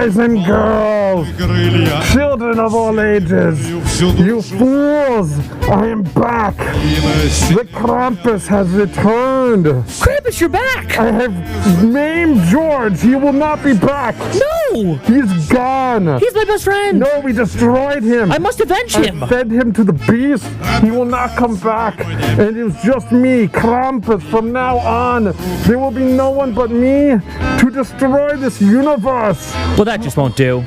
boys and girls, children of all ages, you fools, I am back. The Krampus has returned. Krampus, you're back. I have named George. He will not be back. No. He's gone. He's my best friend. No, we destroyed him. I must avenge him. I fed him to the beast. He will not come back. And it was just me, Krampus. From now on, there will be no one but me to destroy this universe. Well, that just won't do.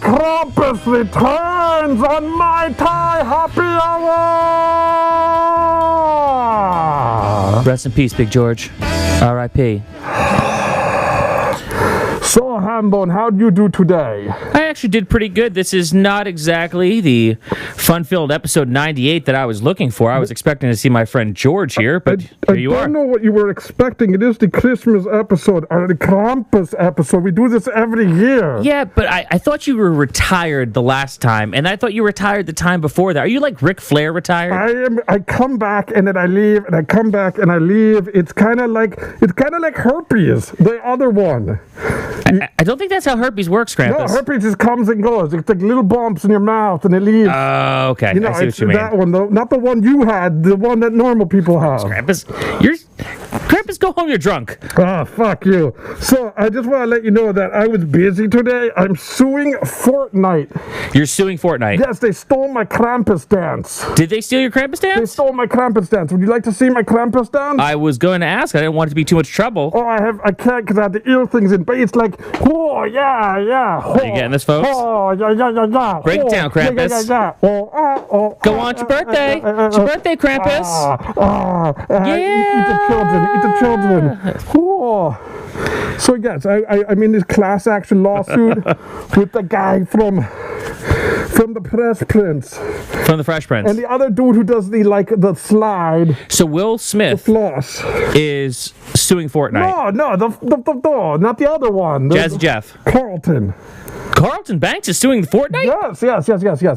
Krampus returns on Mai Tai Happy Hour! Rest in peace, Big George. R.I.P. So, Hambone, how'd you do today? I actually did pretty good. This is not exactly the fun-filled episode 98 that I was looking for. I was expecting to see my friend George here, but here you are. I don't know what you were expecting. It is the Christmas episode, or the Krampus episode. We do this every year. Yeah, but I thought you were retired the last time, and I thought you retired the time before that. Are you like Ric Flair retired? I come back and then I leave, and I come back and I leave. It's kind of like herpes, the other one. I don't think that's how herpes works, Krampus. No, herpes just comes and goes. It's like little bumps in your mouth and it leaves. Oh, okay. You know, I see what you mean. That one, though, not the one you had, the one that normal people have. Krampus, go home, you're drunk. Ah, fuck you. So, I just want to let you know that I was busy today. I'm suing Fortnite. You're suing Fortnite? Yes, they stole my Krampus dance. Did they steal your Krampus dance? They stole my Krampus dance. Would you like to see my Krampus dance? I was going to ask. I didn't want it to be too much trouble. Oh, I can't because I had the ear things in, but it's like, oh, yeah, yeah. Oh, are you getting this, folks? Oh, yeah, yeah, yeah, yeah. Break it down, Krampus. Yeah, yeah, yeah. Oh, go on, it's your birthday. It's your birthday, Krampus. Yeah. Eat the children. Oh. So, yes, I'm in this class action lawsuit with the guy from the Fresh Prince. From the Fresh Prince. And the other dude who does the slide. So Will Smith is suing Fortnite. No, not the other one. Jazzy Jeff. Carlton Banks is suing Fortnite? Yes.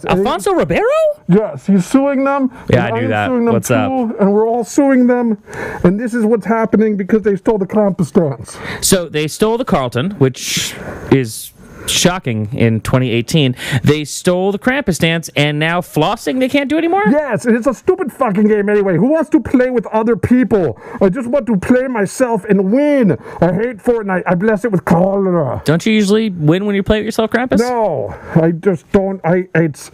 Alfonso Ribeiro? Yes, he's suing them. Yeah, I knew that. What's up? And we're all suing them. And this is what's happening because they stole the Krampus dance. So they stole the Carlton, which is shocking in 2018. They stole the Krampus dance, and now flossing they can't do anymore? Yes, and it's a stupid fucking game anyway. Who wants to play with other people? I just want to play myself and win. I hate Fortnite. I bless it with cholera. Don't you usually win when you play with yourself, Krampus? No, I just don't. It's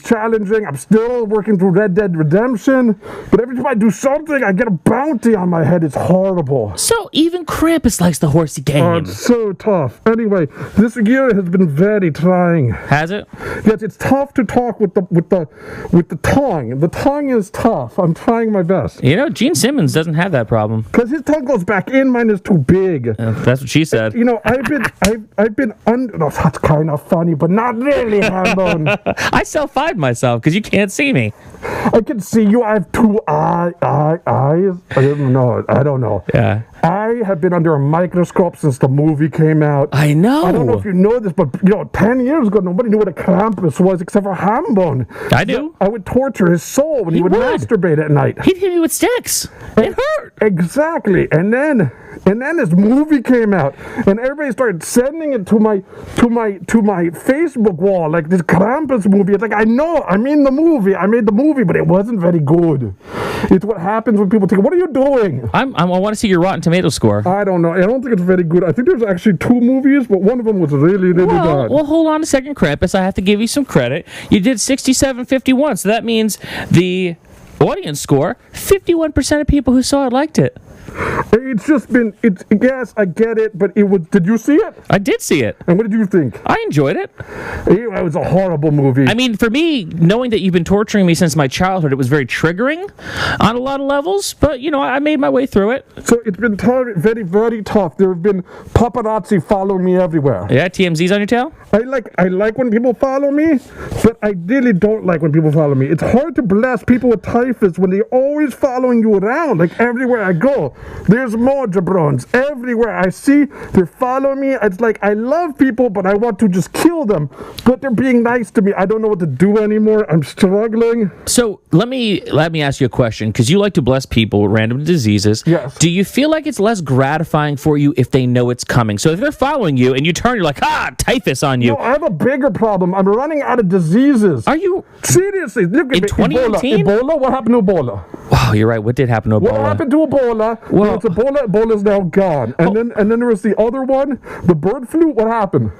challenging. I'm still working through Red Dead Redemption, but every time I do something, I get a bounty on my head. It's horrible. So even Krampus likes the horsey game. Oh, it's so tough. Anyway, this year has been very trying. Has it? Yes, it's tough to talk with the tongue. The tongue is tough. I'm trying my best. You know, Gene Simmons doesn't have that problem. Because his tongue goes back in, mine is too big. That's what she said. You know, I've been under. Oh, that's kind of funny, but not really, Hambone. I self-fide myself because you can't see me. I can see you. I have two eyes. I don't know. Yeah. I have been under a microscope since the movie came out. I know. I don't know if you know this, but 10 years ago, nobody knew what a Krampus was except for Hambone. I do. I would torture his soul when he would masturbate at night. He'd hit me with sticks. It hurt. Exactly. And then this movie came out, and everybody started sending it to my Facebook wall, like this Krampus movie. It's like, I know, I made the movie, but it wasn't very good. It's what happens when people think, what are you doing? I want to see your Rotten Tomato score. I don't know. I don't think it's very good. I think there's actually 2 movies, but one of them was really bad. Well, hold on a second, Krampus. I have to give you some credit. You did 67-51, so that means the audience score, 51% of people who saw it liked it. It's just been, yes, I get it, but did you see it? I did see it. And what did you think? I enjoyed it. It was a horrible movie. I mean, for me, knowing that you've been torturing me since my childhood, it was very triggering on a lot of levels, but, I made my way through it. So it's been very, very tough. There have been paparazzi following me everywhere. Yeah, TMZ's on your tail? I like when people follow me, but I really don't like when people follow me. It's hard to bless people with typhus when they're always following you around, like everywhere I go. know. There's more jabrones everywhere. I see they're following me. It's like I love people, but I want to just kill them. But they're being nice to me. I don't know what to do anymore. I'm struggling. So let me ask you a question, because you like to bless people with random diseases. Yes. Do you feel like it's less gratifying for you if they know it's coming? So if they're following you and you turn, you're like, typhus on you. No, I have a bigger problem. I'm running out of diseases. Are you seriously? Look at in me. 2018? Ebola? What happened to Ebola? Wow, you're right. What did happen to Ebola? What happened to Ebola? Well, it's Ebola. Ebola's now gone. And then there was the other one, the bird flu. What happened?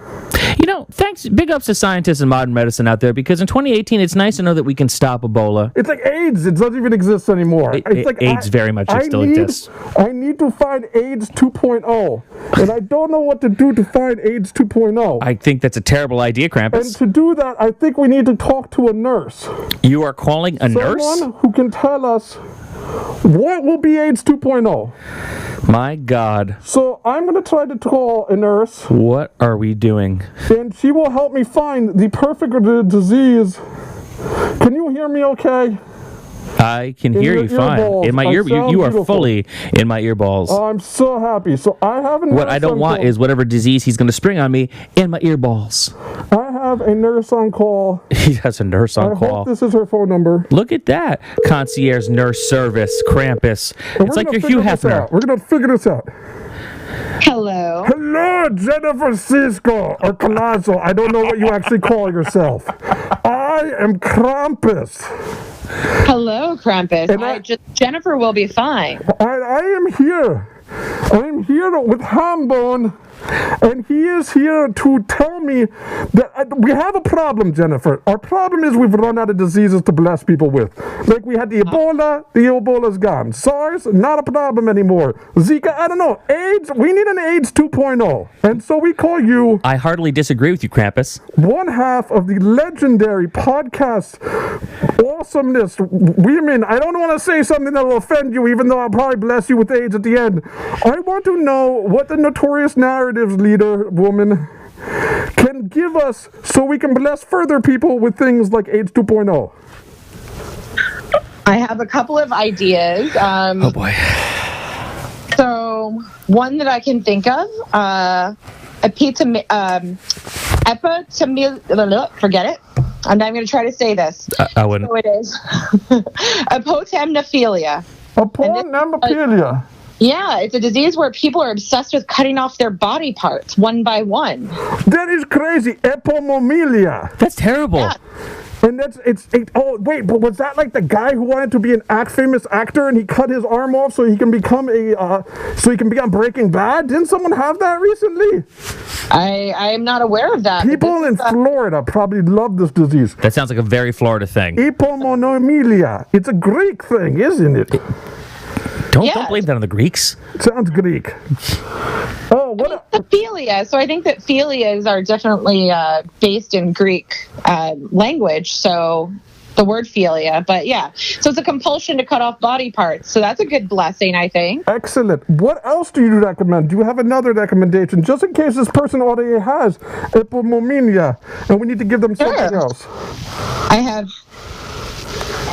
Thanks. Big ups to scientists and modern medicine out there, because in 2018, it's nice to know that we can stop Ebola. It's like AIDS. It doesn't even exist anymore. It's like AIDS very much still exists. I need to find AIDS 2.0, and I don't know what to do to find AIDS 2.0. I think that's a terrible idea, Krampus. And to do that, I think we need to talk to a nurse. You are calling a nurse? Someone who can tell us what will be AIDS 2.0. My God. So I'm going to try to call a nurse. What are we doing? And she will help me find the perfect disease. Can you hear me okay? I can hear you fine. In my ear, you are fully in my earballs. Oh, I'm so happy. So I have a nurse. What I don't want is whatever disease he's going to spring on me in my earballs. I have a nurse on call. He has a nurse on call. I hope this is her phone number. Look at that. Concierge nurse service, Krampus. It's like you're Hugh Hefner. We're going to figure this out. Hello. Hello, Jennifer Cisco or Colazo. I don't know what you actually call yourself. I am Krampus. Hello, Krampus. Jennifer will be fine. I am here. I'm here with Hambone, and he is here to tell me that we have a problem, Jennifer. Our problem is we've run out of diseases to bless people with. Like we had the Ebola's gone. SARS, not a problem anymore. Zika, I don't know. AIDS, we need an AIDS 2.0. And so we call you... I heartily disagree with you, Krampus. One half of the legendary podcast awesomeness. Women, I don't want to say something that will offend you, even though I'll probably bless you with AIDS at the end. I want to know what the notorious narratives leader woman can give us so we can bless further people with things like AIDS 2.0. I have a couple of ideas. Oh boy. So one that I can think of, forget it. I'm not going to try to say this. I wouldn't. So it is apotemnophilia. Apotemnophilia. Yeah, it's a disease where people are obsessed with cutting off their body parts one by one. That is crazy. Epomomylia. That's terrible. Yeah. And but was that like the guy who wanted to be an famous actor and he cut his arm off so he can become on Breaking Bad? Didn't someone have that recently? I am not aware of that. People in Florida probably love this disease. That sounds like a very Florida thing. Epomomylia. It's a Greek thing, isn't it? Don't blame that on the Greeks. Sounds Greek. Oh, what? It's philia. So I think that philias are definitely based in Greek language. So the word philia, but yeah. So it's a compulsion to cut off body parts. So that's a good blessing, I think. Excellent. What else do you recommend? Do you have another recommendation, just in case this person already has epomomylia and we need to give them something else? I have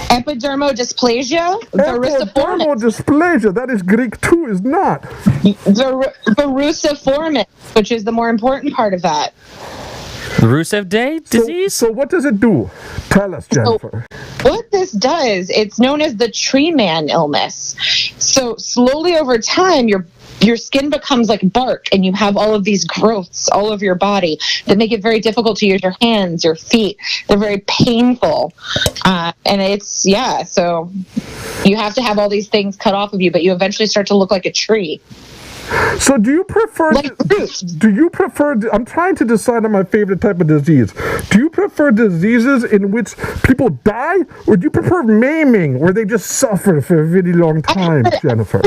epidermodysplasia verruciformis. Epidermodysplasia, that is Greek too, is not? Verruciformis, which is the more important part of that. Rusev Day disease? So what does it do? Tell us, Jennifer. So what this does, it's known as the tree man illness. So slowly over time, your skin becomes like bark, and you have all of these growths all over your body that make it very difficult to use your hands, your feet. They're very painful. And so you have to have all these things cut off of you, but you eventually start to look like a tree. So do you prefer, I'm trying to decide on my favorite type of disease. Do you prefer diseases in which people die, or do you prefer maiming, where they just suffer for a really long time, Jennifer?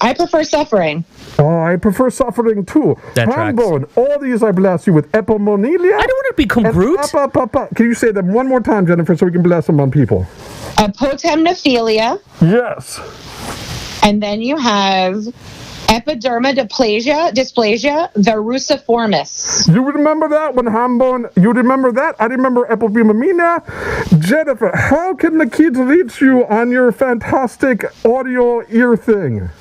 I prefer suffering. Oh, I prefer suffering too. That tracks. Hambone, all these I bless you with. Epomomylia. I don't want to become Groot. Can you say them one more time, Jennifer, so we can bless them on people? Apotemnophilia. Yes. And then you have epidermodysplasia verruciformis. You remember that one, Hambone? You remember that? I remember epomomylia. Jennifer, how can the kids reach you on your fantastic audio ear thing?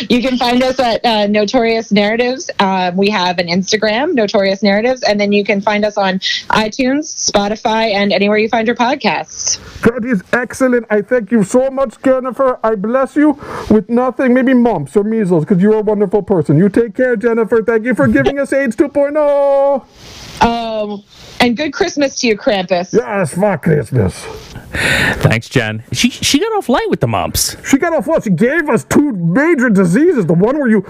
You can find us at Notorious Narratives. We have an Instagram, Notorious Narratives, and then you can find us on iTunes, Spotify, and anywhere you find your podcasts. That is excellent. I thank you so much, Jennifer. I bless you with nothing, maybe mumps or measles, because you're a wonderful person. You take care, Jennifer. Thank you for giving us AIDS 2.0. And good Christmas to you, Krampus. Yes, for Christmas. Thanks, Jen. She got off light with the mumps. She got off what? She gave us two major diseases. The one where you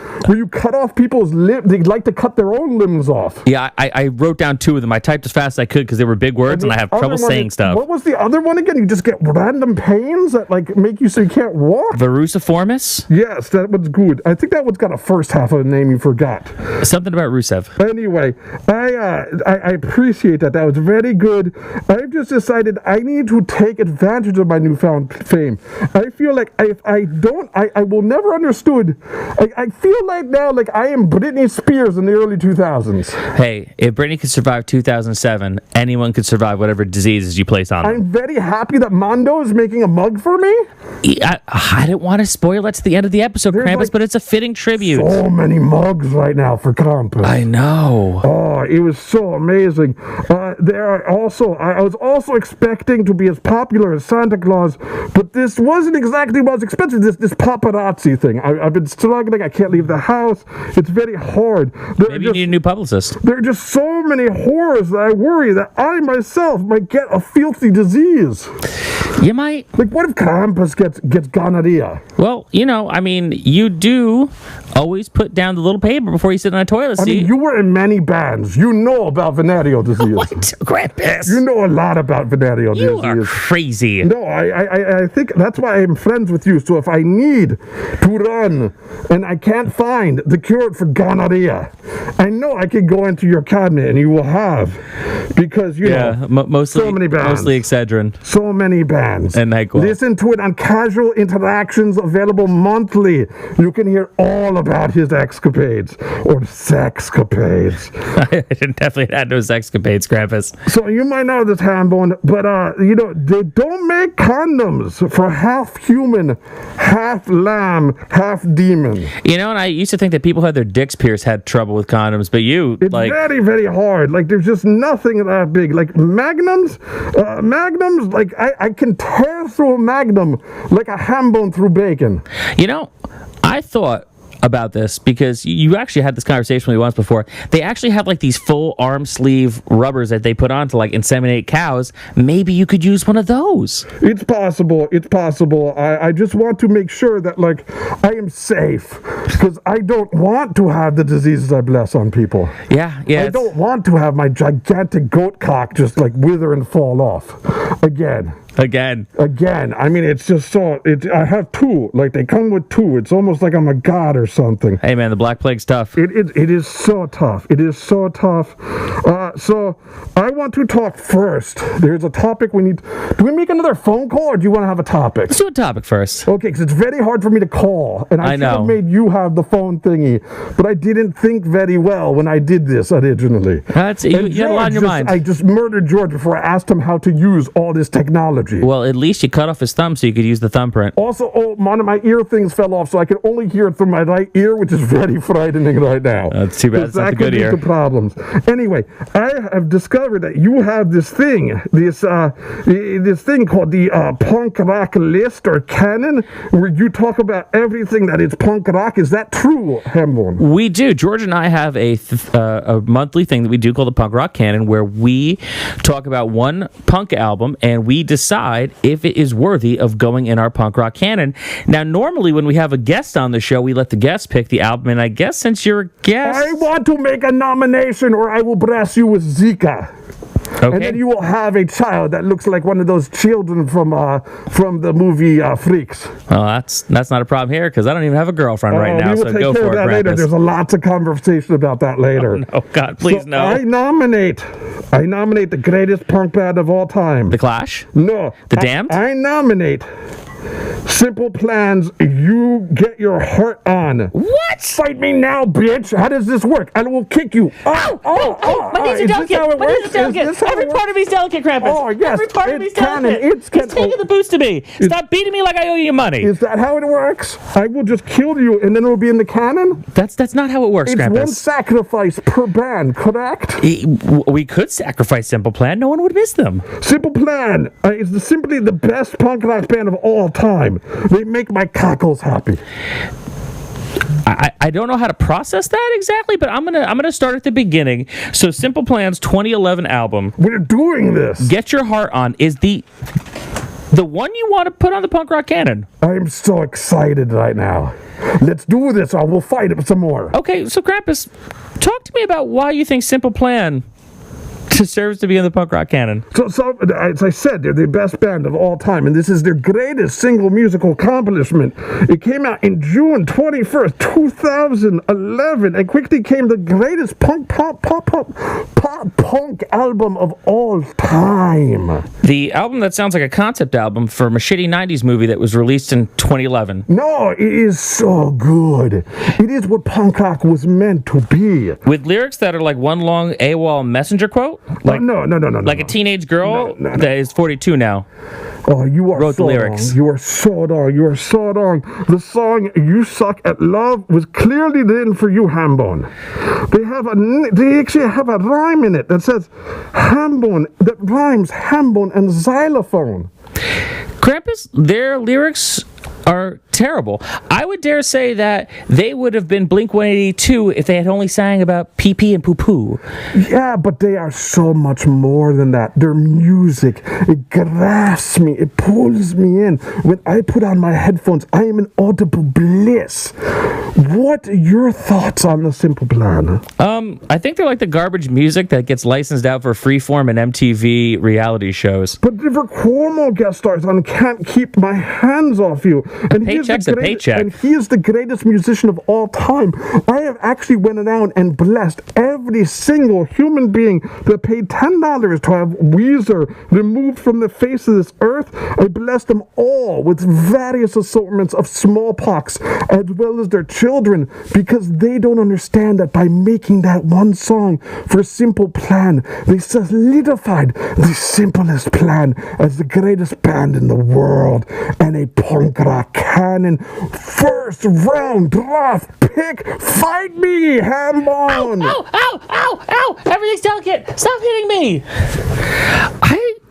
cut off people's limbs. They like to cut their own limbs off. Yeah, I wrote down two of them. I typed as fast as I could because they were big words and I have trouble saying stuff. What was the other one again? You just get random pains that like make you so you can't walk? Verusiformis? Yes, that one's good. I think that one's got a first half of the name you forgot. Something about Rusev. Anyway, I appreciate that. That was very good. I've just decided I need to take advantage of my newfound fame. I feel like if I don't, I will never understood. I feel like now like I am Britney Spears in the early 2000s. Hey, if Britney could survive 2007, anyone could survive whatever diseases you place on them. I'm very happy that Mondo is making a mug for me. I didn't want to spoil that to the end of the episode, There's Krampus, like but it's a fitting tribute. So many mugs right now for Krampus. I know. Oh, it was so amazing. There are also, I was also expecting to be as popular as Santa Claus, but this wasn't exactly what I was expecting. This paparazzi thing. I've been struggling. I can't leave the house. It's very hard. Maybe you need a new publicist. There are just so many horrors that I worry that I myself might get a filthy disease. You might. Like, what if Krampus gets gonorrhea? Well, you do always put down the little paper before you sit on a toilet seat. I mean, you were in many bands. You know about venereal disease. What? Krampus? You know a lot about venereal disease. You are crazy. No, I think that's why I'm friends with you. So if I need to run and I can't find the cure for gonorrhea, I know I can go into your cabinet and you will have, because you know, mostly so many bands, mostly Excedrin, so many bands, and NyQuil. Listen to it on Casual Interactions, available monthly. You can hear all about his escapades or sexcapades. I definitely had those escapades, Krampus. So you might know this, Hambone, but they don't make condoms for half human, half lamb, half demon. And I used to think that people who had their dicks pierced had trouble with condoms, but it's very, very hard. Like, there's just nothing that big. Like, magnums, like, I can tear through a magnum like a ham bone through bacon. I thought about this because you actually had this conversation with me once before. They actually have like these full arm sleeve rubbers that they put on to like inseminate cows. Maybe you could use one of those. It's possible. I just want to make sure that like I am safe, because I don't want to have the diseases I bless on people. Yeah. I don't want to have my gigantic goat cock just like wither and fall off again. I mean, it's just so. I have two. Like, they come with two. It's almost like I'm a god or something. Hey, man, the Black Plague's tough. It is so tough. So I want to talk first. There's a topic we need. Do we make another phone call, or do you want to have a topic? Let's do a topic first. Okay, because it's very hard for me to call, and I should have made you have the phone thingy, but I didn't think very well when I did this originally. You had a lot on your mind. I just murdered George before I asked him how to use all this technology. Well, at least you cut off his thumb so you could use the thumbprint. Also, one of my ear things fell off, so I can only hear it through my right ear, which is very frightening right now. That's too bad. It's not the good ear. That could lead to problems. Anyway, I have discovered that you have this thing called the Punk Rock list or canon, where you talk about everything that is punk rock. Is that true, Hambone? We do. George and I have a monthly thing that we do called the Punk Rock Canon, where we talk about one punk album and we decide if it is worthy of going in our punk rock canon. Now, normally when we have a guest on the show, we let the guest pick the album, and I guess since you're a guest... I want to make a nomination, or I will bless you with Zika. Okay. And then you will have a child that looks like one of those children from the movie Freaks. Well, that's not a problem here, because I don't even have a girlfriend right now, so go for it, Krampus. Later. There's lots of conversation about that later. Oh, no, God, please, no. I nominate the greatest punk band of all time. The Clash? No. The Damned? I nominate Simple Plans, you get your heart on. What? Fight me now, bitch. How does this work? I will kick you. My knees are delicate. My knees are delicate. Every part of me's delicate, Krampus. Oh, yes. Every part of me's delicate. It's taking the boost to me. Stop beating me like I owe you money. Is that how it works? I will just kill you and then it'll be in the canon? That's not how it works, It's Krampus. one sacrifice per band, correct? We could sacrifice Simple Plan. No one would miss them. Simple Plan is simply the best punk rock band of all time. They make my cockles happy. I don't know how to process that exactly, but I'm gonna start at the beginning. So Simple Plan's 2011 album, We're doing this. Get Your Heart On, is the one you want to put on the Punk Rock Canon. I'm so excited right now. Let's do this or we'll fight it some more. Okay, so Krampus, talk to me about why you think Simple Plan deserves to be in the Punk Rock Canon. So, as I said, they're the best band of all time, and this is their greatest single musical accomplishment. It came out in June 21st, 2011, and quickly became the greatest pop punk album of all time. The album that sounds like a concept album from a shitty 90s movie that was released in 2011. No, it is so good. It is what punk rock was meant to be. With lyrics that are like one long AWOL messenger quote? Like, No. Like a teenage girl No. that is 42 now. Oh, you are Wrote so the lyrics. wrong. You are so wrong. You are so wrong. The song "You Suck at Love" was clearly written for you, Hambone. They actually have a rhyme in it that says Hambone, that rhymes Hambone and xylophone. Krampus, their lyrics are terrible. I would dare say that they would have been Blink-182 if they had only sang about pee-pee and poo-poo. Yeah, but they are so much more than that. Their music, it grasps me, it pulls me in. When I put on my headphones, I am in audible bliss. What are your thoughts on the Simple Plan? I think they're like the garbage music that gets licensed out for Freeform and MTV reality shows. But River Cuomo guest stars on Can't Keep My Hands Off You. And Paycheck's a paycheck. And he is the greatest musician of all time. I have actually went around and blessed every single human being that paid $10 to have Weezer removed from the face of this earth. I blessed them all with various assortments of smallpox, as well as their children, because they don't understand that by making that one song for Simple Plan, they solidified the simplest plan as the greatest band in the world and a punk rock canon first round draft pick. Fight me, Hambone! Ow! Everything's delicate. Stop hitting me.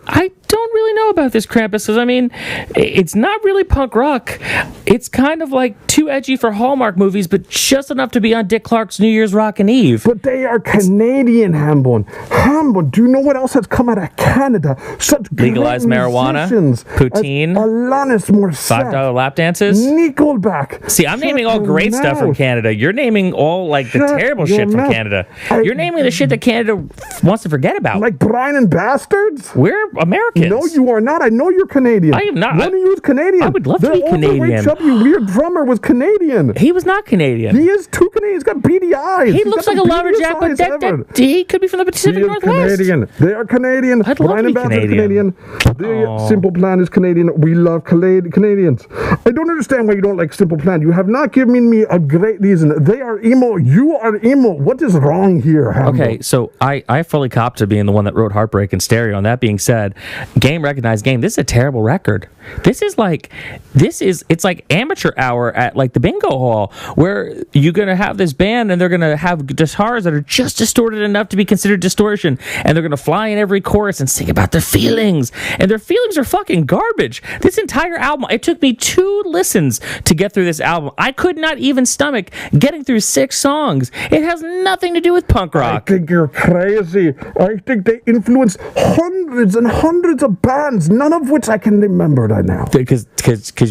I don't really know about this, Krampus, because, I mean, it's not really punk rock. It's kind of like too edgy for Hallmark movies, but just enough to be on Dick Clark's New Year's Rockin' Eve. But they are Canadian, Hambone. Hambone, do you know what else has come out of Canada? Such Legalized great marijuana, musicians poutine, Alanis Morissette, $5 lap dances. Nickelback. See, I'm naming all great stuff from Canada. You're naming all, like, the terrible shit from Canada. You're naming the shit that Canada wants to forget about. Like Brian and Bastards? We're Americans. No, you are not. I know you're Canadian. I am not. One of you is Canadian. I would love to be Canadian. The overweight, chubby, weird drummer was Canadian. He was not Canadian. He is too Canadian. He's got beady eyes. He looks like a lumberjack, but he could be from the Pacific Northwest. Canadian. They are Canadian. I'd love to be Canadian. The Simple Plan is Canadian. We love Canadians. I don't understand why you don't like Simple Plan. You have not given me a great reason. They are emo. You are emo. What is wrong here, Hambone? Okay, so I fully cop to being the one that wrote Heartbreak and Stereo. And that being said, Game Recognized Game, this is a terrible record. It's like amateur hour at like the bingo hall, where you're going to have this band and they're going to have guitars that are just distorted enough to be considered distortion, and they're going to fly in every chorus and sing about their feelings, and their feelings are fucking garbage. This entire album, it took me 2 listens to get through this album. I could not even stomach getting through 6 songs. It has nothing to do with punk rock. I think you're crazy. I think they influenced hundreds and hundreds of bands, none of which I can remember right now. Because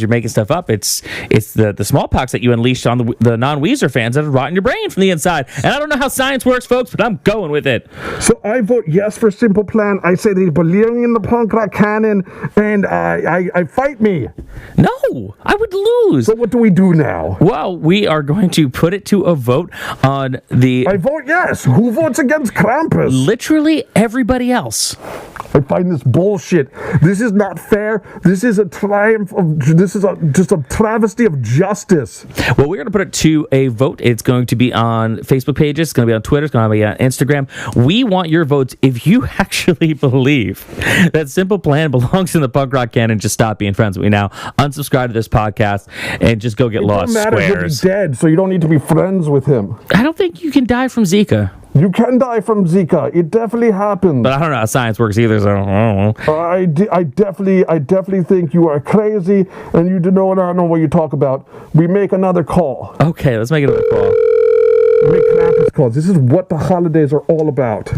you're making stuff up. It's the smallpox that you unleashed on the non-Weezer fans that have rotten your brain from the inside. And I don't know how science works, folks, but I'm going with it. So I vote yes for Simple Plan. I say they belong in the punk rock canon, and I fight me. No, I would lose. So what do we do now? Well, we are going to put it to a vote on the... I vote yes. Who votes against Krampus? Literally everybody else. I find this bullshit. This is not fair. This is a triumph of. This is just a travesty of justice. Well, we're going to put it to a vote. It's going to be on Facebook pages. It's going to be on Twitter. It's going to be on Instagram. We want your votes. If you actually believe that Simple Plan belongs in the punk rock canon, just stop being friends with me now. Unsubscribe to this podcast and just go get lost. It don't matter. Squares. He'll be dead, so you don't need to be friends with him. I don't think you can die from Zika. You can die from Zika. It definitely happens. But I don't know how science works either, so I don't know. I definitely think you are crazy, and you do not know what you talk about. We make another call. Okay, let's make another call. We make Krampus calls. This is what the holidays are all about.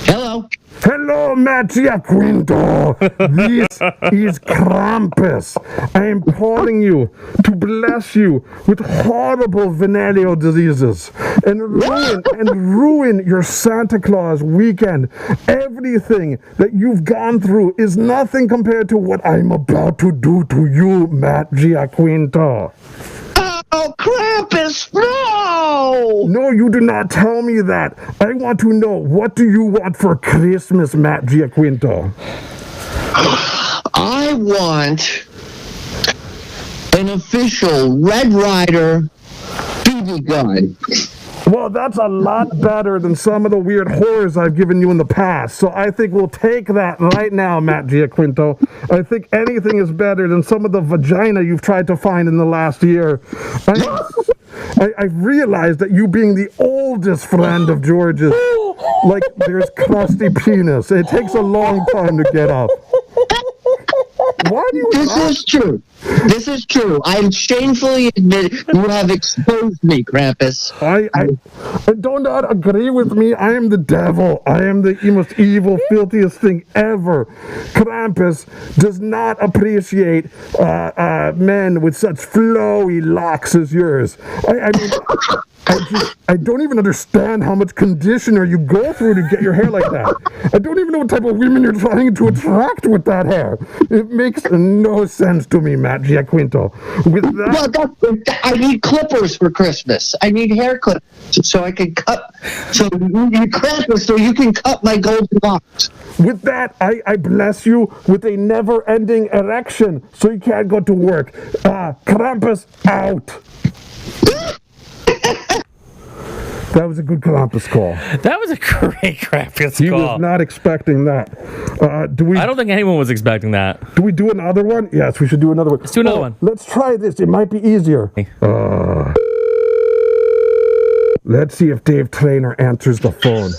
Hello. Hello, Mattia Quinto. This is Krampus. I am calling you to bless you with horrible venereal diseases and ruin your Santa Claus weekend. Everything that you've gone through is nothing compared to what I'm about to do to you, Mattia Quinto. Oh, Krampus, no! No, you do not tell me that. I want to know, what do you want for Christmas, Matt Giaquinto? I want an official Red Ryder BB gun. Well, that's a lot better than some of the weird horrors I've given you in the past. So I think we'll take that right now, Matt Giaquinto. I think anything is better than some of the vagina you've tried to find in the last year. I realized that you being the oldest friend of George's, like there's crusty penis. It takes a long time to get up. Why do you This is true. I shamefully admit you have exposed me, Krampus. I do not agree with me. I am the devil. I am the most evil, filthiest thing ever. Krampus does not appreciate men with such flowy locks as yours. I don't even understand how much conditioner you go through to get your hair like that. I don't even know what type of women you're trying to attract with that hair. It makes no sense to me, Matt Giaquinto. With that, Well, I need clippers for Christmas. I need hair clippers so I can cut. So you Krampus, so you can cut my golden locks. with that, I bless you with a never-ending erection, so you can't go to work. Krampus out. That was a good Krampus call. That was a great Krampus He call. was not expecting that. I don't think anyone was expecting that. Do we do another one? Yes, we should do another one. Let's do another one. Let's try this. It might be easier. Let's see if Dave Trainer answers the phone.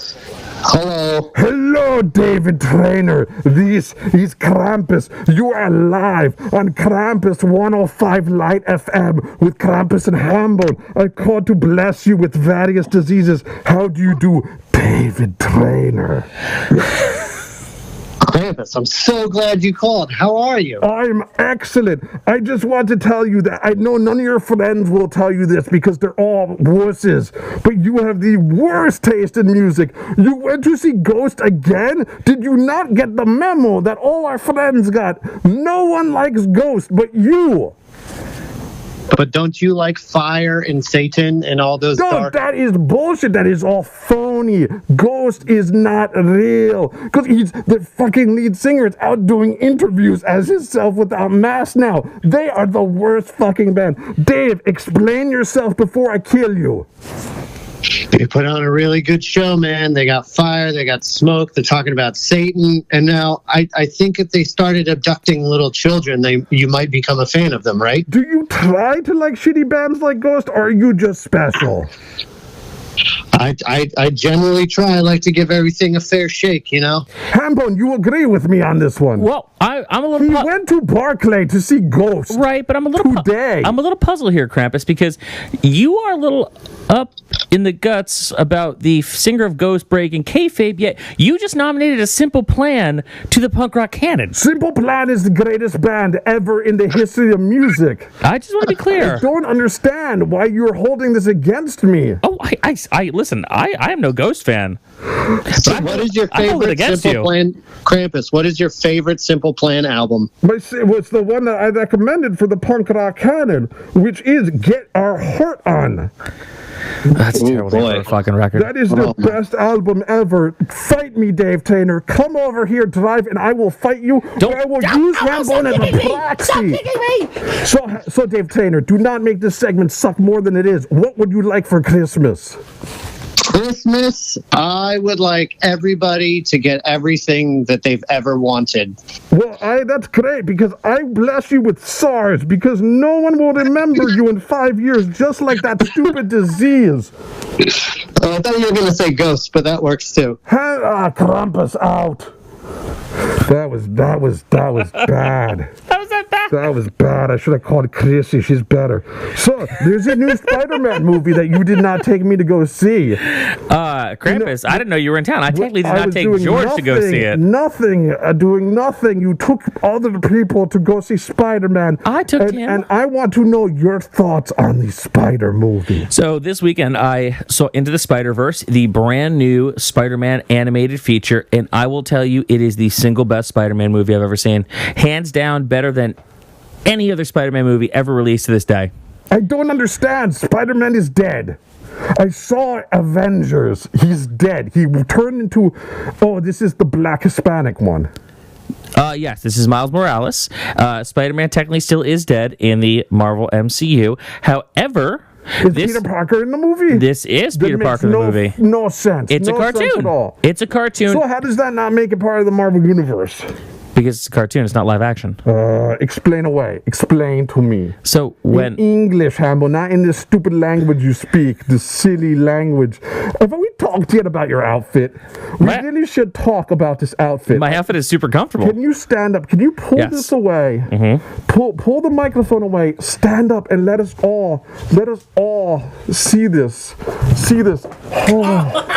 Hello. Hello, David Trainer. This is Krampus. You are live on Krampus 105 Light FM with Krampus and Hambone. I called to bless you with various diseases. How do you do, David Trainer? Krampus, I'm so glad you called. How are you? I'm excellent. I just want to tell you that I know none of your friends will tell you this because they're all wusses, but you have the worst taste in music. You went to see Ghost again? Did you not get the memo that all our friends got? No one likes Ghost but you. But don't you like fire and Satan and all those No, dark... that is bullshit. That is all phony. Ghost is not real. Because he's the fucking lead singer. Is out doing interviews as himself without mask now. They are the worst fucking band. Dave, explain yourself before I kill you. They put on a really good show, man. They got fire, they got smoke, they're talking about Satan. And now I think if they started abducting little children, you might become a fan of them, right? Do you try to like shitty bands like Ghost, or are you just special? I generally try. I like to give everything a fair shake, you know? Hambone, you agree with me on this one. Well, I'm a little... He went to Barclay to see Ghost. Right, but I'm a little... Today. I'm a little puzzled here, Krampus, because you are a little up in the guts about the singer of Ghost breaking kayfabe, yet you just nominated a Simple Plan to the Punk Rock Canon. Simple Plan is the greatest band ever in the history of music. I just want to be clear. I don't understand why you're holding this against me. Oh, I listen, I am no Ghost fan. So what is your I hold it favorite against Simple you. Plan? Krampus, what is your favorite Simple Plan album? It was the one that I recommended for the Punk Rock Canon, which is Get Our Heart On. That's a terrible name for a fucking record. That is the best album ever. Fight me, Dave Tainer. Come over here, drive, and I will fight you. I will use Hambone as a proxy. So, Dave Tainer, do not make this segment suck more than it is. What would you like for Christmas? Christmas, I would like everybody to get everything that they've ever wanted. Well, that's great, because I bless you with SARS, because no one will remember you in 5 years, just like that stupid disease. I thought you were going to say ghosts, but that works too. Krampus out. That was bad. That was bad. I should have called Chrissy. She's better. So, there's a new Spider-Man movie that you did not take me to go see. Krampus, I didn't know you were in town. I technically did not take George to go see it. Doing nothing. You took other people to go see Spider-Man. I took him. And I want to know your thoughts on the Spider movie. So, this weekend, I saw Into the Spider-Verse, the brand new Spider-Man animated feature, and I will tell you, it is the single best Spider-Man movie I've ever seen. Hands down, better than any other Spider-Man movie ever released to this day. I don't understand. Spider-Man is dead. I saw Avengers. He's dead. He turned into... Oh, this is the black Hispanic one. Yes, this is Miles Morales. Spider-Man technically still is dead in the Marvel MCU. However... Is Peter Parker in the movie? This is Peter Parker in the movie. No sense. It's a cartoon. Sense at all. It's a cartoon. So how does that not make it part of the Marvel Universe? Because it's a cartoon, it's not live action. Explain away. Explain to me. So when... In English, Hambone, not in this stupid language you speak, the silly language. If we talked yet about your outfit, we really should talk about this outfit. My outfit is super comfortable. Can you stand up? Can you pull this away? Mm-hmm. Pull the microphone away. Stand up and let us all see this. See this. Oh.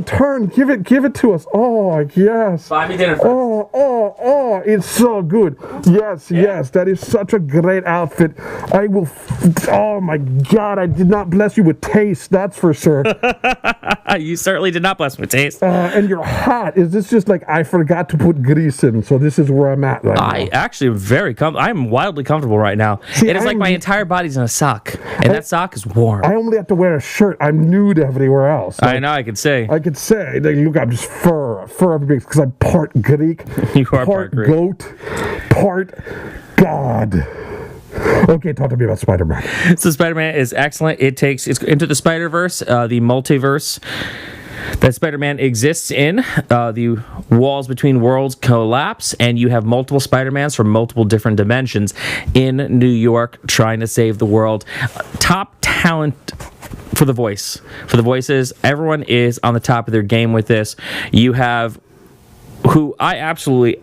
Turn. Give it to us. Oh, yes. Buy me dinner first. Oh, it's so good. Yes, that is such a great outfit. I will, oh my God, I did not bless you with taste, that's for sure. You certainly did not bless me with taste. And your hat, is this just like, I forgot to put grease in, so this is where I'm at right now? I actually am very comfortable. I'm wildly comfortable right now. It is like my entire body's in a sock, and that sock is warm. I only have to wear a shirt. I'm nude everywhere else. I know, I could say. Look, I'm just fur everywhere, because I'm part Greek, you are part Greek. Goat, part God. Okay, talk to me about Spider-Man. So Spider-Man is excellent. It's Into the Spider-Verse, the multiverse that Spider-Man exists in. The walls between worlds collapse, and you have multiple Spider-Mans from multiple different dimensions in New York trying to save the world. Top talent for the voices. Everyone is on the top of their game with this. You have, who I absolutely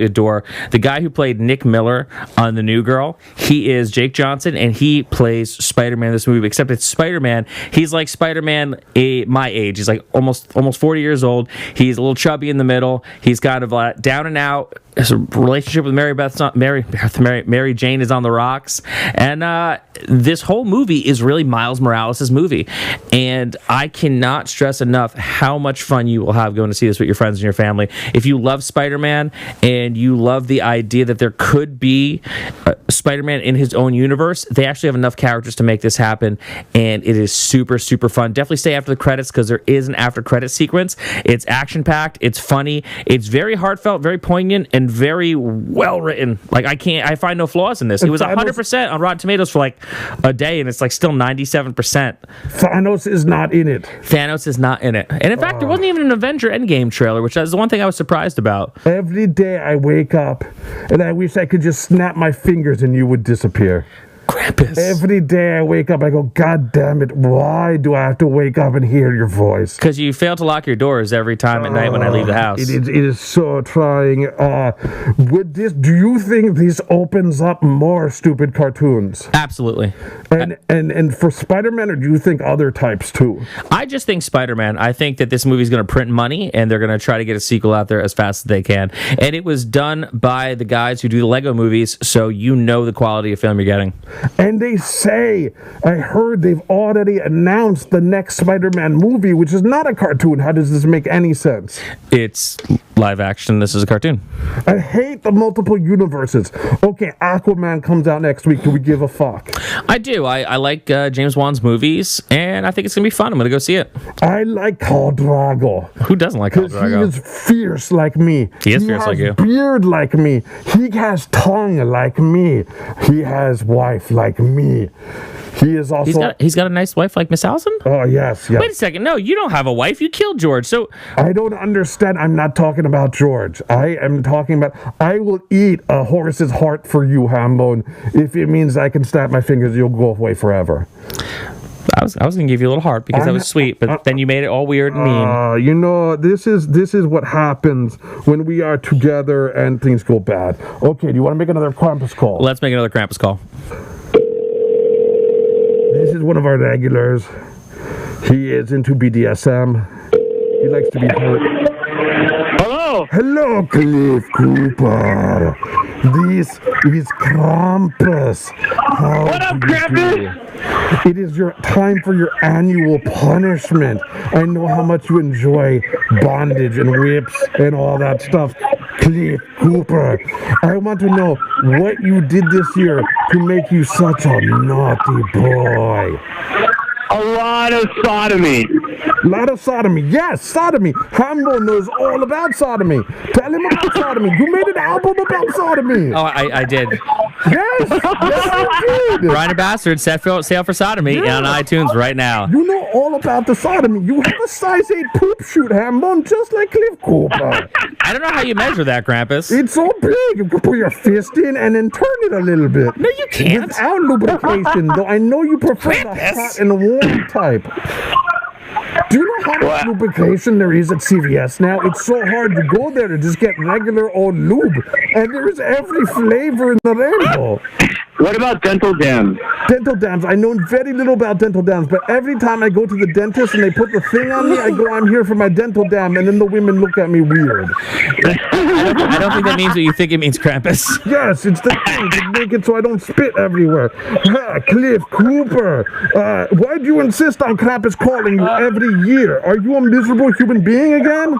adore, the guy who played Nick Miller on The New Girl. He is Jake Johnson, and he plays Spider-Man in this movie, except it's Spider-Man. He's like Spider-Man my age. He's like almost 40 years old. He's a little chubby in the middle. He's kind of down and out. His relationship with Mary Jane is on the rocks. And this whole movie is really Miles Morales' movie. And I cannot stress enough how much fun you will have going to see this with your friends and your family. If you love Spider-Man and you love the idea that there could be Spider-Man in his own universe, they actually have enough characters to make this happen. And it is super, super fun. Definitely stay after the credits, because there is an after credit sequence. It's action-packed. It's funny. It's very heartfelt, very poignant, and very well written. Like, I find no flaws in this. It was 100% on Rotten Tomatoes for like a day, and it's like still 97%. Thanos is not in it. And in fact, there wasn't even an Avenger Endgame trailer, which is the one thing I was surprised about. Every day I wake up and I wish I could just snap my fingers and you would disappear. Krampus. Every day I wake up, I go, God damn it, why do I have to wake up and hear your voice? Because you fail to lock your doors every time at night when I leave the house. It is so trying. Do you think this opens up more stupid cartoons? Absolutely. And for Spider-Man, or do you think other types too? I just think Spider-Man. I think that this movie is going to print money, and they're going to try to get a sequel out there as fast as they can. And it was done by the guys who do the Lego movies, so you know the quality of film you're getting. And they say, I heard they've already announced the next Spider-Man movie, which is not a cartoon. How does this make any sense? It's live action. This is a cartoon. I hate the multiple universes. Okay, Aquaman comes out next week. Do we give a fuck? I do. I like James Wan's movies, and I think it's going to be fun. I'm going to go see it. I like Khal Drogo. Who doesn't like Khal Because he Drogo? is fierce like me. He is fierce like you. He has beard like me. He has tongue like me. He has wife like me. He is also... He's got a nice wife like Miss Allison? Oh, yes. Wait a second. No, you don't have a wife. You killed George. So I don't understand. I'm not talking about George. I am talking about... I will eat a horse's heart for you, Hambone. If it means I can snap my fingers, you'll go away forever. I was going to give you a little heart because that was sweet, but then you made it all weird and mean. You know, this is what happens when we are together and things go bad. Okay, do you want to make another Krampus call? Let's make another Krampus call. This is one of our regulars. He is into BDSM. He likes to be hurt. Hello. Hello, Cliff Cooper. This is Krampus. What up, Krampus? It is your time for your annual punishment. I know how much you enjoy bondage and whips and all that stuff. Cliff Cooper, I want to know what you did this year to make you such a naughty boy. A lot of sodomy. A lot of sodomy. Yes, sodomy. Hambone knows all about sodomy. Tell him about sodomy. You made an album about sodomy. Oh, I did. Yes, yes, you did. Ryan Bastard set sail for sodomy on iTunes right now. You know all about the sodomy. You have a size 8 poop shoot, Hambone, just like Cliff Cooper. I don't know how you measure that, Krampus. It's so big. You can put your fist in and then turn it a little bit. No, you can't. Without lubrication, though. I know you prefer the hot and warm type. Do you know how much lubrication there is at CVS now? It's so hard to go there to just get regular old lube. And there's every flavor in the rainbow. What about dental dams? Dental dams. I know very little about dental dams, but every time I go to the dentist and they put the thing on me, I go, I'm here for my dental dam, and then the women look at me weird. I don't think that means what you think it means, Krampus. Yes, it's the thing to make it so I don't spit everywhere. Cliff Cooper, why do you insist on Krampus calling you every year? Are you a miserable human being again?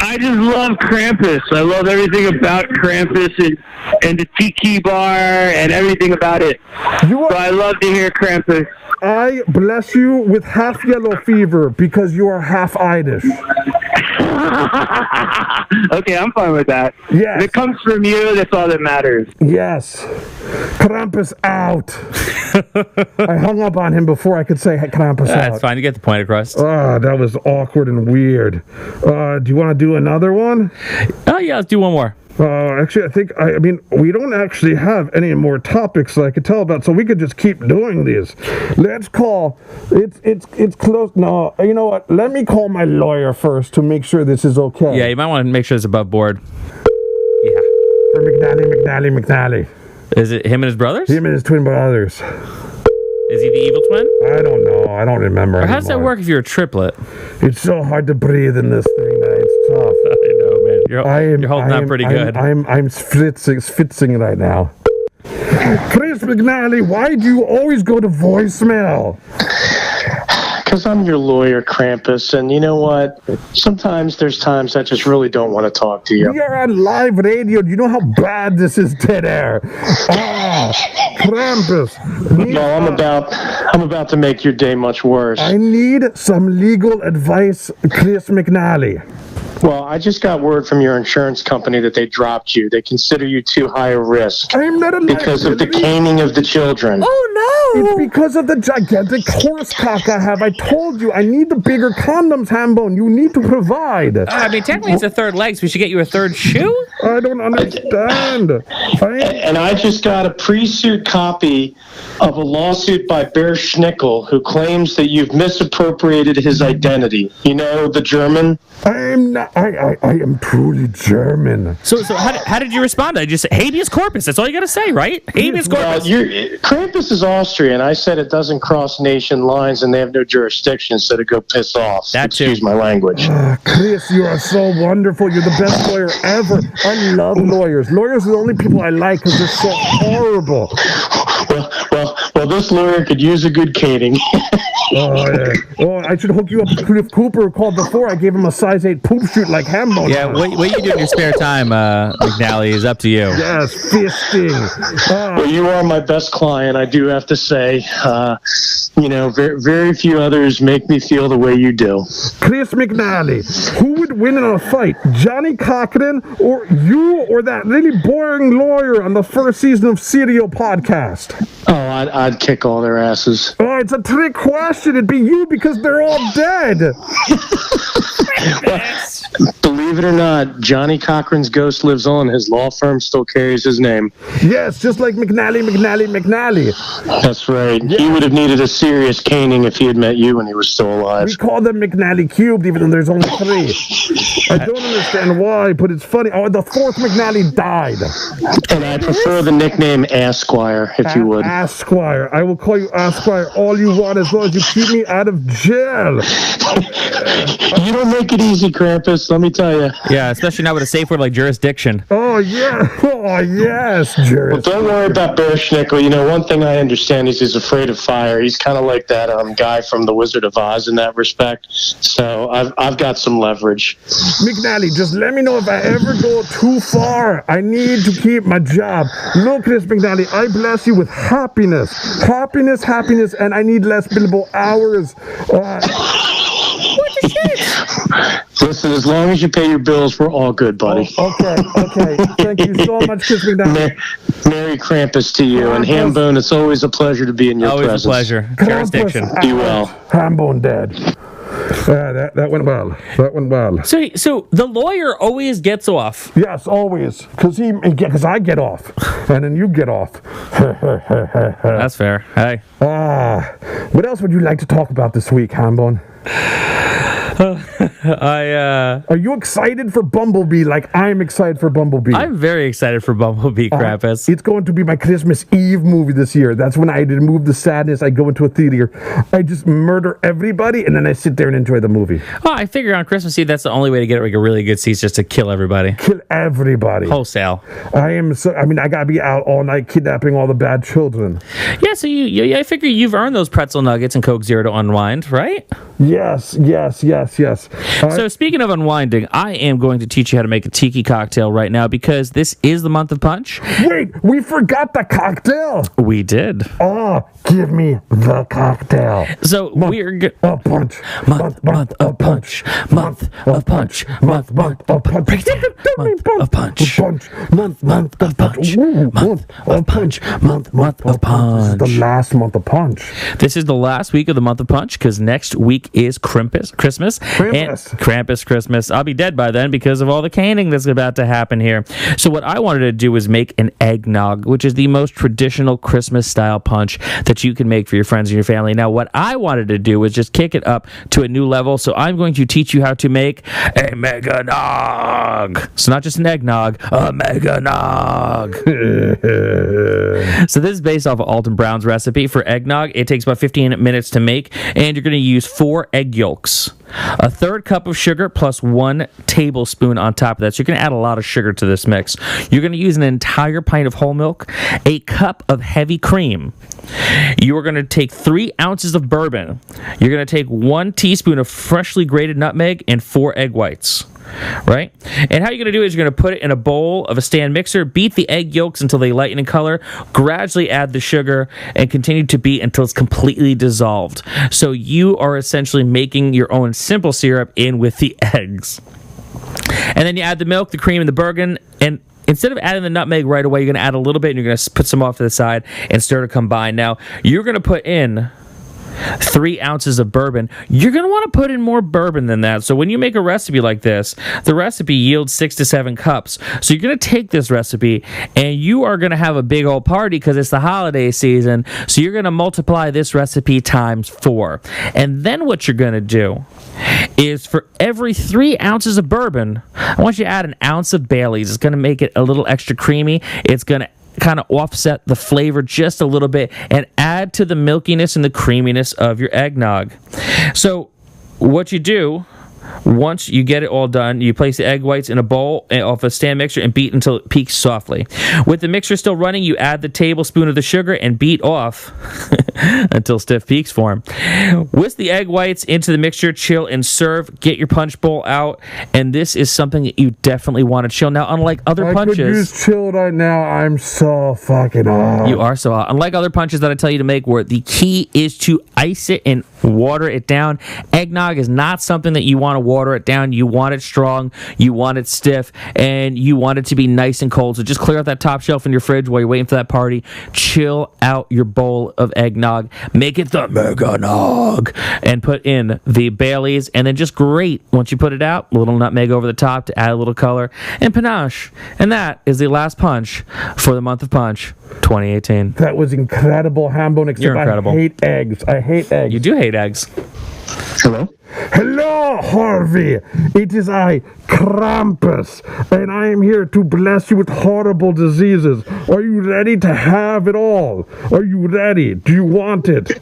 I just love Krampus. I love everything about Krampus and the tiki bar and everything about it. So I love to hear Krampus. I bless you with half yellow fever because you are half Irish. Okay, I'm fine with that. Yes. If it comes from you, that's all that matters. Yes. Krampus out. I hung up on him before I could say Krampus out. That's fine. You get the point across. That was awkward and weird. Do you want to do another one? Oh, yeah, let's do one more. Actually, I mean, we don't actually have any more topics that I could tell about, so we could just keep doing these. Let's call. It's close. No, you know what? Let me call my lawyer first to make sure this is okay. Yeah, you might want to make sure it's above board. Yeah. For McNally. Is it him and his brothers? Him and his twin brothers. Is he the evil twin? I don't know. I don't remember. Or how does that work if you're a triplet? It's so hard to breathe in this thing. It's tough. I know, man. You're holding on pretty good. I'm schwitzing right now. Chris McNally, why do you always go to voicemail? Because I'm your lawyer, Krampus, and you know what? Sometimes there's times I just really don't want to talk to you. We are on live radio. Do you know how bad this is, dead air? Krampus. No, I'm about to make your day much worse. I need some legal advice, Chris McNally. Well, I just got word from your insurance company that they dropped you. They consider you too high a risk. I'm not a because of the caning of the children. Oh, no! It's because of the gigantic horse cock I have. I told you, I need the bigger condoms, Hambone. You need to provide. I mean, technically it's a third leg, so we should get you a third shoe? I don't understand. And I just got a pre-suit copy of a lawsuit by Bear Schnickel, who claims that you've misappropriated his identity. You know, the German? I'm not. I am truly German. So how did you respond? I just said habeas corpus. That's all you got to say, right? Habeas corpus. Krampus is Austrian. I said it doesn't cross nation lines and they have no jurisdiction, so to go piss off. Excuse my language. Chris, you are so wonderful. You're the best lawyer ever. I love lawyers. Lawyers are the only people I like because they're so horrible. Well, this lawyer could use a good caning. Oh, yeah. Oh, I should hook you up with Cliff Cooper, who called before. I gave him a size 8 poop shoot like Hambone. Yeah, what you do in your spare time, McNally, is up to you. Yes, fisting. Well, you are my best client, I do have to say. Very, very few others make me feel the way you do. Chris McNally, who would win in a fight, Johnny Cochran or you or that really boring lawyer on the first season of Serial Podcast? Oh, I'd kick all their asses. Oh, it's a trick question. It'd be you because they're all dead. Believe it or not, Johnny Cochran's ghost lives on. His law firm still carries his name. Yes, just like McNally. That's right. Yeah. He would have needed a serious caning if he had met you when he was still alive. We call them McNally Cubed, even though there's only 3. I don't understand why, but it's funny. Oh, the 4th McNally died. And I prefer the nickname Asquire, if you would. Asquire. I will call you Asquire all you want as long as you keep me out of jail. You don't make it easy, Krampus, let me tell you. Yeah, especially not with a safe word like jurisdiction. Oh, yeah. Oh, yes, jurisdiction. Well, don't worry about Bear Schnickel. One thing I understand is he's afraid of fire. He's kind of like that guy from The Wizard of Oz in that respect. So I've got some leverage. McNally, just let me know if I ever go too far. I need to keep my job. Look, Chris McNally, I bless you with happiness, and I need less billable hours. Listen, as long as you pay your bills, we're all good, buddy. Okay. Thank you so much, Chris McNally. Merry Krampus to you. And Hambone, it's always a pleasure to be in your presence. Always a pleasure. Jurisdiction. Be well. Hambone dead. That went well. So the lawyer always gets off. Yes, always. Because I get off. And then you get off. That's fair. Hey. What else would you like to talk about this week, Hambone? Are you excited for Bumblebee like I'm excited for Bumblebee? I'm very excited for Bumblebee, Krampus. It's going to be my Christmas Eve movie this year. That's when I remove the sadness. I go into a theater. I just murder everybody, and then I sit there and enjoy the movie. Oh, I figure on Christmas Eve, that's the only way to get like a really good seat, just to kill everybody. Kill everybody. Wholesale. I gotta be out all night kidnapping all the bad children. Yeah, so I figure you've earned those pretzel nuggets and Coke Zero to unwind, right? Yes. So speaking of unwinding, I am going to teach you how to make a tiki cocktail right now because this is the month of punch. Wait, we forgot the cocktail. We did. Oh, give me the cocktail. So we're a punch. Month of punch. Month of punch. Month of punch. Month of punch. Month of punch. Month of punch. Month of punch. This is the last month of punch. This is the last week of the month of punch because next week is Christmas. Krampus Christmas. I'll be dead by then because of all the caning that's about to happen here. So what I wanted to do was make an eggnog, which is the most traditional Christmas style punch that you can make for your friends and your family. Now, what I wanted to do was just kick it up to a new level. So I'm going to teach you how to make a mega nog. So not just an eggnog, a mega nog. So this is based off of Alton Brown's recipe for eggnog. It takes about 15 minutes to make, and you're going to use 4 egg yolks, a 1/3 cup of sugar plus 1 tablespoon on top of that. So you're going to add a lot of sugar to this mix. You're going to use an entire pint of whole milk, a cup of heavy cream. You are going to take 3 ounces of bourbon. You're going to take 1 teaspoon of freshly grated nutmeg and 4 egg whites. Right? And how you're going to do it is you're going to put it in a bowl of a stand mixer, beat the egg yolks until they lighten in color, gradually add the sugar, and continue to beat until it's completely dissolved. So you are essentially making your own simple syrup in with the eggs. And then you add the milk, the cream, and the bourbon, and instead of adding the nutmeg right away, you're going to add a little bit, and you're going to put some off to the side and stir to combine. Now, you're going to put in 3 ounces of bourbon. You're going to want to put in more bourbon than that. So when you make a recipe like this, the recipe yields 6 to 7 cups. So you're going to take this recipe and you are going to have a big old party because it's the holiday season. So you're going to multiply this recipe times 4. And then what you're going to do is for every 3 ounces of bourbon, I want you to add 1 ounce of Bailey's. It's going to make it a little extra creamy. It's going to kind of offset the flavor just a little bit and add to the milkiness and the creaminess of your eggnog. So what you do Once you get it all done, you place the egg whites in a bowl off a stand mixer and beat until it peaks softly. With the mixture still running, you add the tablespoon of the sugar and beat off until stiff peaks form. Whisk the egg whites into the mixture, chill and serve. Get your punch bowl out, and this is something that you definitely want to chill. Now, unlike other punches... I could use chill right now. I'm so fucking hot. You are so hot. Unlike other punches that I tell you to make, where the key is to ice it and water it down, eggnog is not something that you want to water it down. You want it strong, you want it stiff, and you want it to be nice and cold. So just clear out that top shelf in your fridge while you're waiting for that party. Chill out your bowl of eggnog. Make it the mega nog, and put in the Baileys, and then just grate once you put it out. A little nutmeg over the top to add a little color, and panache. And that is the last punch for the month of Punch 2018. That was incredible, Hambone. Except You're incredible. I hate eggs. I hate eggs. You do hate eggs. Hello? Hello, Harvey. It is I, Krampus, and I am here to bless you with horrible diseases. Are you ready to have it all? Are you ready? Do you want it?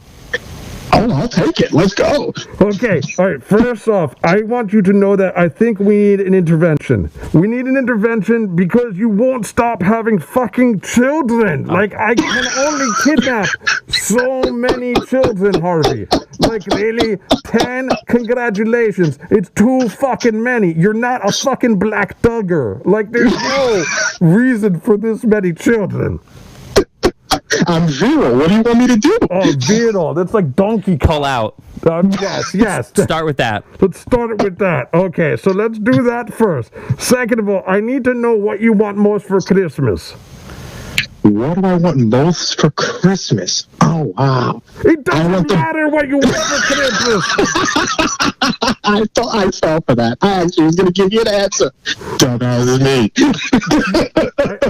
Oh, I'll take it. Let's go. Okay, all right, first off, I want you to know that I think we need an intervention. We need an intervention because you won't stop having fucking children. Like, I can only kidnap so many children, Harvey. Like, really? 10? Congratulations. It's too fucking many. You're not a fucking black dugger. Like, there's no reason for this many children. I'm Zero. What do you want me to do? Oh, Zero. That's like Donkey Kong. Pull out. Yes. Start with that. Let's start with that. Okay, so let's do that first. Second of all, I need to know what you want most for Christmas. What do I want most for Christmas? Oh, wow. It doesn't matter what you want for Christmas. I fell for that. I actually was going to give you an answer. Dumbass me.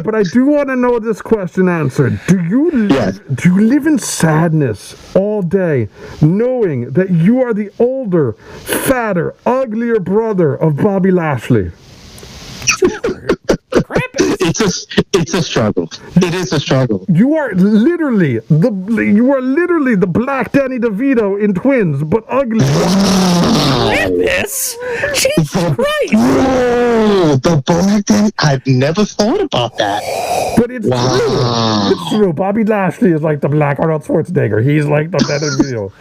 But I do want to know this question answered. Do you live in sadness all day, knowing that you are the older, fatter, uglier brother of Bobby Lashley? It's a struggle. It is a struggle. You are literally the Black Danny DeVito in Twins, but ugly. Krampus? Jesus Christ! Oh, the Black Danny. I've never thought about that. But it's true. It's true. Bobby Lashley is like the Black Arnold Schwarzenegger. He's like the Danny DeVito.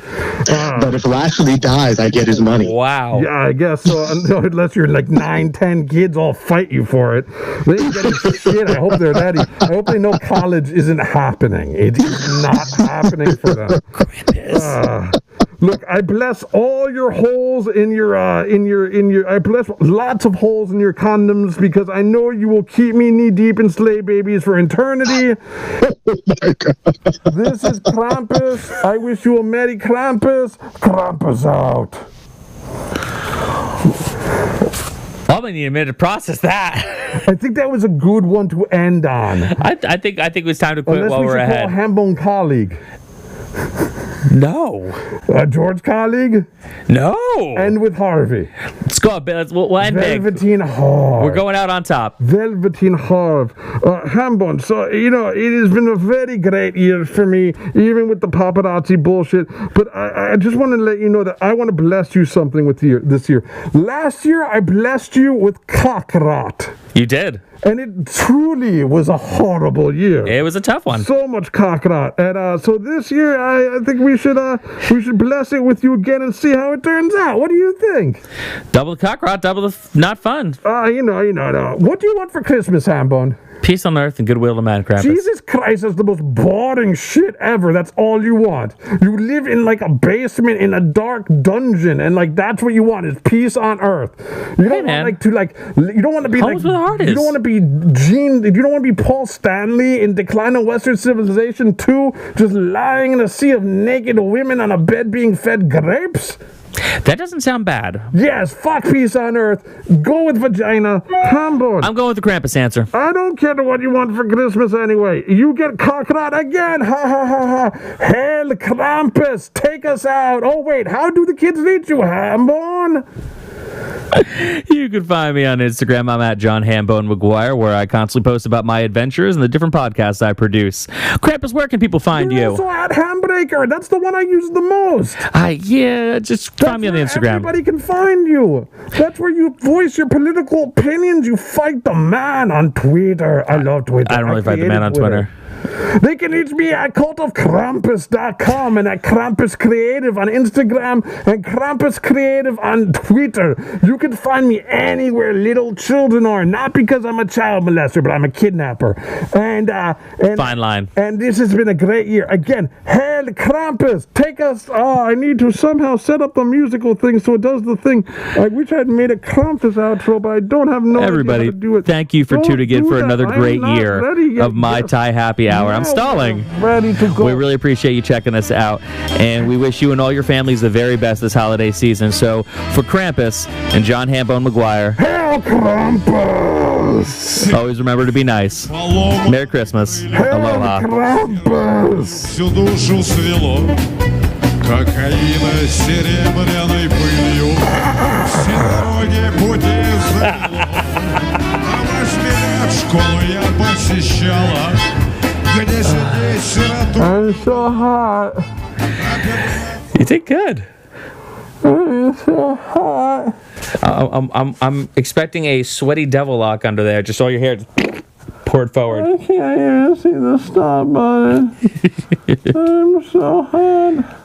But if Lashley dies, I get his money. Wow. Yeah, I guess so. Unless you're like 9, 10 kids all fight you for it. They ain't getting shit. I hope they're that. I hope they know college isn't happening. It is not happening for them. Look, I bless all your holes in your I bless lots of holes in your condoms because I know you will keep me knee deep in sleigh babies for eternity. Oh my God. This is Krampus. I wish you a Merry Krampus. Krampus out. I'm gonna need a minute to process that. I think that was a good one to end on. I think it was time to quit while we're ahead. Unless we should call Hambone colleague. No. George colleague? No. End with Harvey. Let's go. We'll end big. Velveteen Harv. We're going out on top. Velveteen Harv. Hambone, so, it has been a very great year for me, even with the paparazzi bullshit. But I just want to let you know that I want to bless you something with this year. Last year, I blessed you with cock rot. You did. And it truly was a horrible year. It was a tough one. So much cock rot. And so this year, I think we should bless it with you again and see how it turns out. What do you think? Double the cock rot, double the not fun. No. What do you want for Christmas, Hambone? Peace on earth and goodwill to man, Krampus. Jesus Christ, that's the most boring shit ever. That's all you want. You live in like a basement in a dark dungeon, and like that's what you want is peace on earth. You don't want you don't want to be Home's where the heart is. You don't want to be you don't want to be Paul Stanley in Decline of Western Civilization 2, just lying in a sea of naked women on a bed being fed grapes. That doesn't sound bad. Yes, fuck peace on earth. Go with vagina. Hambone. I'm going with the Krampus answer. I don't care what you want for Christmas anyway. You get cockrat again. Ha ha ha ha. Hail Krampus. Take us out. Oh wait, how do the kids reach you, Hambone? You can find me on Instagram. I'm at John Hambone McGuire, where I constantly post about my adventures and the different podcasts I produce. Krampus, where can people find You're you? also at Handbreaker. That's the one I use the most. Just find me on the Instagram. Everybody can find you. That's where you voice your political opinions. You fight the man on Twitter. I love Twitter. I don't really fight the man on Twitter. They can reach me at cultofkrampus.com and at Krampus Creative on Instagram and Krampus Creative on Twitter. You can find me anywhere little children are, not because I'm a child molester, but I'm a kidnapper. And fine line. And this has been a great year. Again, Hail Krampus, take us. Oh, I need to somehow set up the musical thing so it does the thing. I wish I had made a Krampus outro, but I don't have no idea how to do it. Thank you for tuning in for another great year of Mai Tai Happy Hour. I'm stalling. Ready to go. We really appreciate you checking us out, and we wish you and all your families the very best this holiday season. So, for Krampus and John Hambone McGuire, Hail Krampus! Always remember to be nice. Merry Christmas. Aloha. Hail Krampus! Всю душу свело, кокаина серебряной пылью, все дороги пути завело. А ваш меня в школу я посещала, где сидеть сироту. I'm so hot. You did good. I'm so hot. I'm expecting a sweaty devil lock under there. Just all your hair poured forward. I can't even see the stop button. I'm so hot.